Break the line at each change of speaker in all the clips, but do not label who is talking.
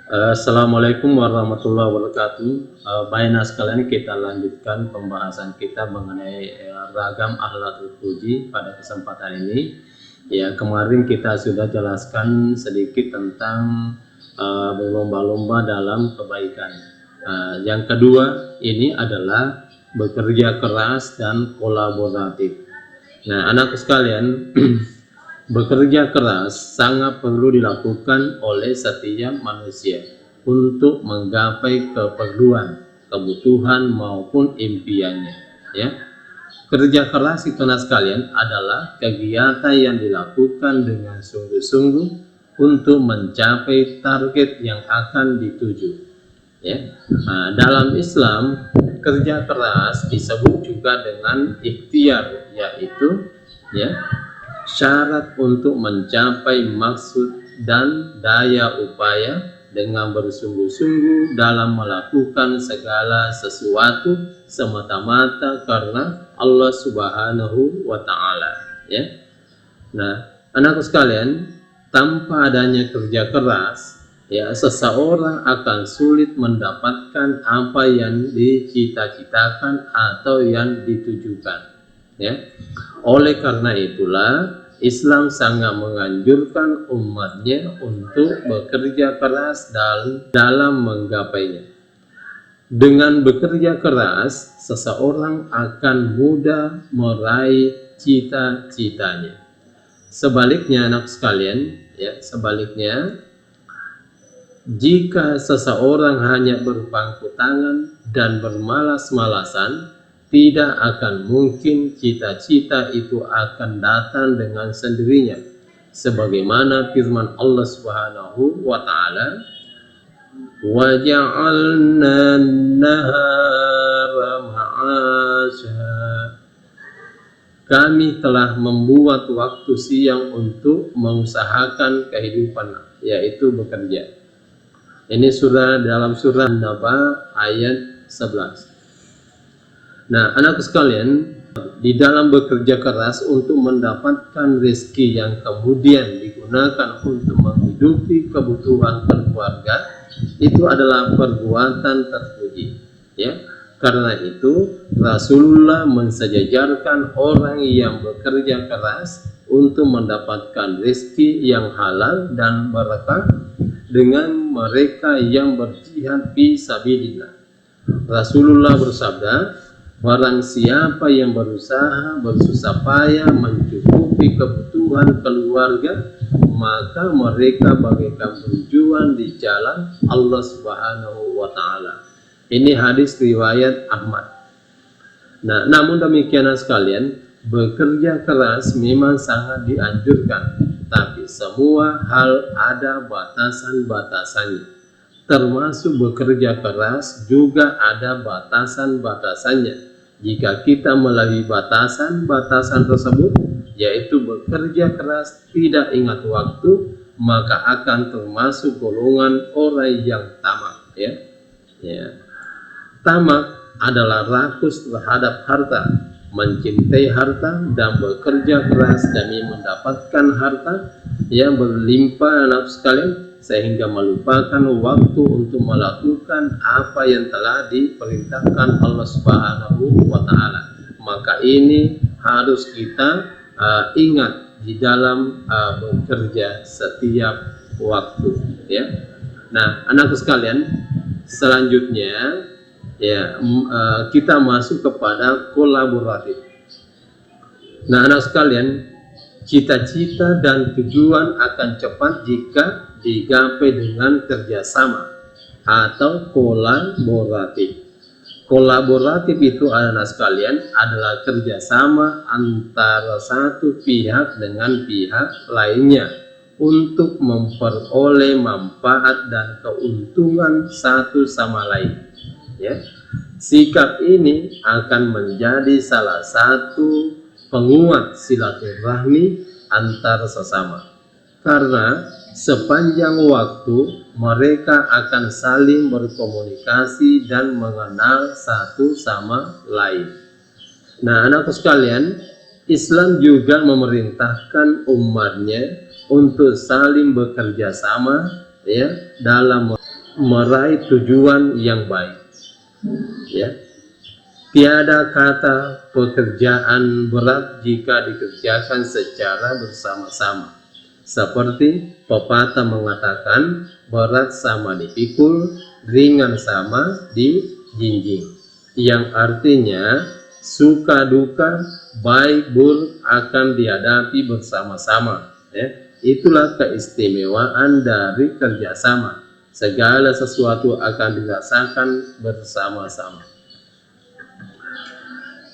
Assalamualaikum warahmatullahi wabarakatuh. Baiklah sekalian, kita lanjutkan pembahasan kita mengenai ragam akhlakul puji pada kesempatan ini. Ya, kemarin kita sudah jelaskan sedikit tentang berlomba-lomba dalam kebaikan. Yang kedua ini adalah bekerja keras dan kolaboratif. Nah, anakku sekalian, bekerja keras sangat perlu dilakukan oleh setiap manusia untuk menggapai keperluan, kebutuhan maupun impiannya. Ya, kerja keras itu sekalian adalah kegiatan yang dilakukan dengan sungguh-sungguh untuk mencapai target yang akan dituju. Ya, dalam Islam kerja keras disebut juga dengan ikhtiar, yaitu syarat untuk mencapai maksud dan daya upaya dengan bersungguh-sungguh dalam melakukan segala sesuatu semata-mata karena Allah Subhanahu wa Ta'ala. Ya. Nah, anakku sekalian, tanpa adanya kerja keras, seseorang akan sulit mendapatkan apa yang dicita-citakan atau yang ditujukan. Ya. Oleh karena itulah Islam sangat menganjurkan umatnya untuk bekerja keras dalam menggapainya. Dengan bekerja keras, seseorang akan mudah meraih cita-citanya. Sebaliknya, anak sekalian, sebaliknya, jika seseorang hanya berpangku tangan dan bermalas-malasan, tidak akan mungkin cita-cita itu akan datang dengan sendirinya. Sebagaimana firman Allah Subhanahu wa Ta'ala, "Wa ja'alna an-nahara ma'asha." Kami telah membuat waktu siang untuk mengusahakan kehidupan, yaitu bekerja. Ini dalam surah An-Naba ayat 11. Nah, anak sekalian, di dalam bekerja keras untuk mendapatkan rezeki yang kemudian digunakan untuk menghidupi kebutuhan keluarga, itu adalah perbuatan terpuji. Ya, karena itu Rasulullah mensejajarkan orang yang bekerja keras untuk mendapatkan rezeki yang halal dan barakah dengan mereka yang berjihad fi sabilillah. Rasulullah bersabda, barang siapa yang berusaha bersusah payah mencukupi kebutuhan keluarga, maka mereka bagaikan berjuang di jalan Allah Subhanahu wa Ta'ala. Ini hadis riwayat Ahmad. Nah, namun demikian sekalian, bekerja keras memang sangat dianjurkan, tapi semua hal ada batasan-batasannya. Termasuk bekerja keras juga ada batasan-batasannya. Jika kita melalui batasan-batasan tersebut, yaitu bekerja keras tidak ingat waktu, maka akan termasuk golongan orang yang tamak. Tamak adalah rakus terhadap harta, mencintai harta dan bekerja keras demi mendapatkan harta yang berlimpah, anak sekalian, sehingga melupakan waktu untuk melakukan apa yang telah diperintahkan Allah Subhanahu wa Ta'ala. Maka ini harus kita ingat di dalam bekerja setiap waktu. Nah, anak sekalian, selanjutnya kita masuk kepada kolaboratif. Nah, anak sekalian, cita-cita dan tujuan akan cepat jika digapai dengan kerjasama atau kolaboratif. Kolaboratif itu, anak sekalian, adalah kerjasama antara satu pihak dengan pihak lainnya untuk memperoleh manfaat dan keuntungan satu sama lain. Sikap ini akan menjadi salah satu penguat silaturahmi antar sesama, karena sepanjang waktu mereka akan saling berkomunikasi dan mengenal satu sama lain. Nah, anakku sekalian, Islam juga memerintahkan umatnya untuk saling bekerja sama dalam meraih tujuan yang baik. Ya, tiada kata pekerjaan berat jika dikerjakan secara bersama-sama. Seperti pepatah mengatakan, berat sama dipikul, ringan sama dijinjing. Yang artinya, suka duka, baik buruk akan dihadapi bersama-sama. Ya, itulah keistimewaan dari kerjasama. Segala sesuatu akan dirasakan bersama-sama.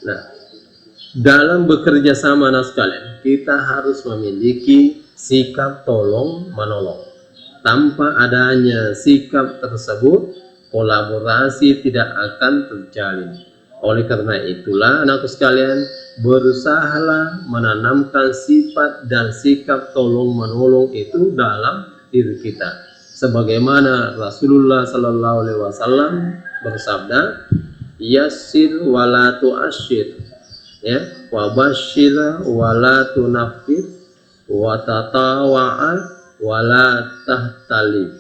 Nah, dalam bekerja sama sekalian, kita harus memiliki sikap tolong menolong. Tanpa adanya sikap tersebut, kolaborasi tidak akan terjalin. Oleh karena itulah, anakku sekalian, berusahalah menanamkan sifat dan sikap tolong menolong itu dalam diri kita. Sebagaimana Rasulullah Sallallahu Alaihi Wasallam bersabda, yassir wala tu'asyir, ya, wa basyir wala tunaffir, wa tatawa'a wala tahtalif.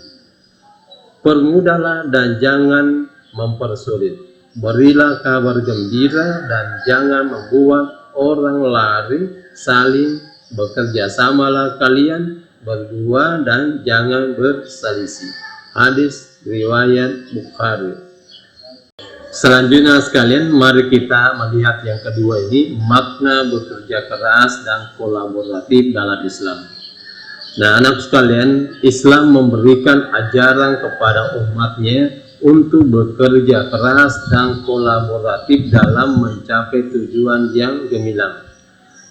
Permudahlah dan jangan mempersulit, berilah kabar gembira dan jangan membuat orang lari, saling bekerja samalah kalian berdua dan jangan berselisih. Hadis riwayat Bukhari. Selanjutnya sekalian, mari kita melihat yang kedua ini, makna bekerja keras dan kolaboratif dalam Islam. Nah, anak sekalian, Islam memberikan ajaran kepada umatnya untuk bekerja keras dan kolaboratif dalam mencapai tujuan yang gemilang.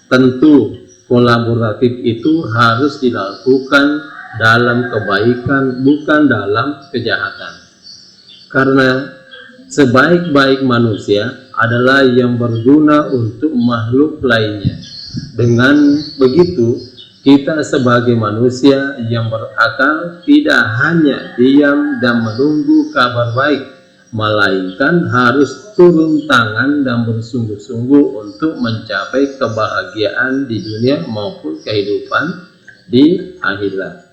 Tentu kolaboratif itu harus dilakukan dalam kebaikan, bukan dalam kejahatan. Karena sebaik-baik manusia adalah yang berguna untuk makhluk lainnya. Dengan begitu, kita sebagai manusia yang berakal tidak hanya diam dan menunggu kabar baik, melainkan harus turun tangan dan bersungguh-sungguh untuk mencapai kebahagiaan di dunia maupun kehidupan di akhirat.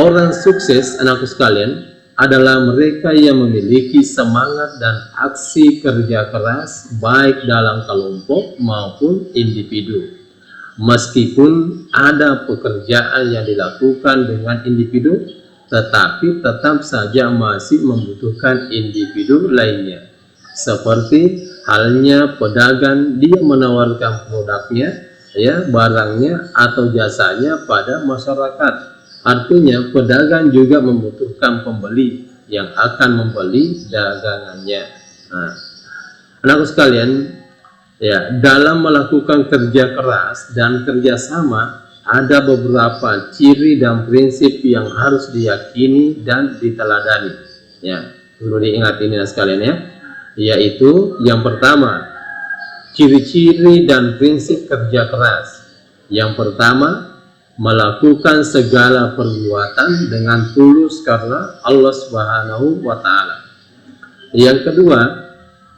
Orang sukses, anakku sekalian, adalah mereka yang memiliki semangat dan aksi kerja keras baik dalam kelompok maupun individu. Meskipun ada pekerjaan yang dilakukan dengan individu, tetapi tetap saja masih membutuhkan individu lainnya. Seperti halnya pedagang, dia menawarkan produknya, ya, barangnya atau jasanya pada masyarakat. Artinya pedagang juga membutuhkan pembeli yang akan membeli dagangannya. Nah, anakku sekalian, ya, dalam melakukan kerja keras dan kerjasama, ada beberapa ciri dan prinsip yang harus diyakini dan diteladani. Ya, perlu diingat ini sekalian ya. Yaitu yang pertama, ciri-ciri dan prinsip kerja keras. Yang pertama, melakukan segala perbuatan dengan tulus karena Allah Subhanahu wa Ta'ala. Yang kedua,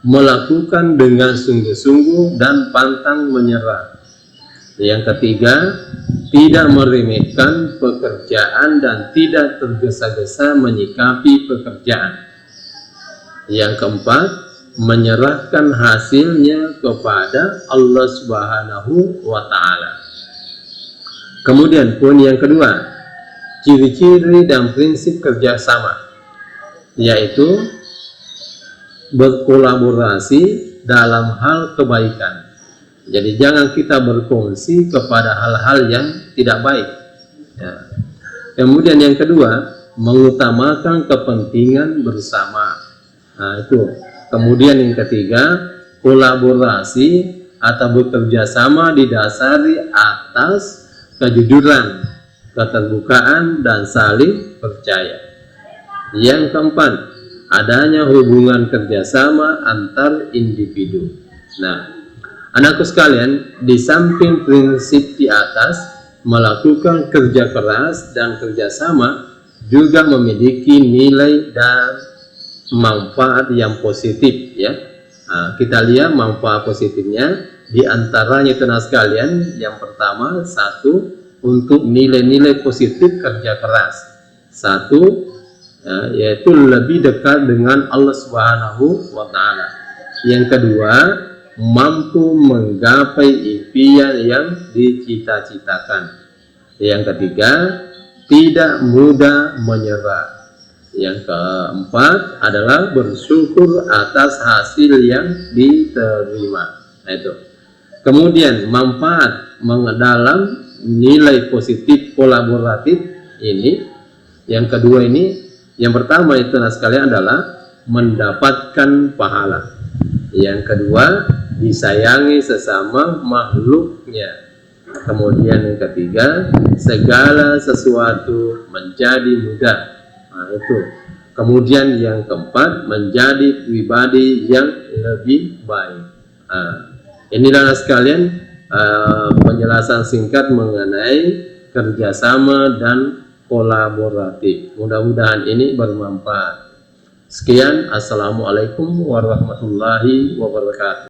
melakukan dengan sungguh-sungguh dan pantang menyerah. Yang ketiga, tidak meremehkan pekerjaan dan tidak tergesa-gesa menyikapi pekerjaan. Yang keempat, menyerahkan hasilnya kepada Allah Subhanahu wa Ta'ala. Kemudian poin yang kedua, ciri-ciri dan prinsip kerjasama, yaitu berkolaborasi dalam hal kebaikan. Jadi jangan kita berkongsi kepada hal-hal yang tidak baik. Ya. Kemudian yang kedua, mengutamakan kepentingan bersama. Nah, itu. Kemudian yang ketiga, kolaborasi atau bekerja sama didasari atas kejujuran, keterbukaan, dan saling percaya. Yang keempat, adanya hubungan kerjasama antar individu. Nah, anakku sekalian, di samping prinsip di atas, melakukan kerja keras dan kerjasama juga memiliki nilai dan manfaat yang positif, ya. Nah, kita lihat manfaat positifnya, di antaranya teman sekalian, yang pertama, satu, untuk nilai-nilai positif kerja keras. Satu, ya, yaitu lebih dekat dengan Allah Subhanahu wa Ta'ala. Yang kedua, mampu menggapai impian yang dicita-citakan. Yang ketiga, tidak mudah menyerah. Yang keempat adalah bersyukur atas hasil yang diterima. Nah, itu. Kemudian manfaat mengedalam nilai positif kolaboratif ini. Yang kedua ini, yang pertama itu sekalian adalah mendapatkan pahala. Yang kedua, disayangi sesama makhluknya. Kemudian yang ketiga, segala sesuatu menjadi mudah. Nah, itu. Kemudian yang keempat, menjadi pribadi yang lebih baik. Nah, inilah sekalian penjelasan singkat mengenai kerjasama dan kolaboratif. Mudah-mudahan ini bermanfaat. Sekian, assalamualaikum warahmatullahi wabarakatuh.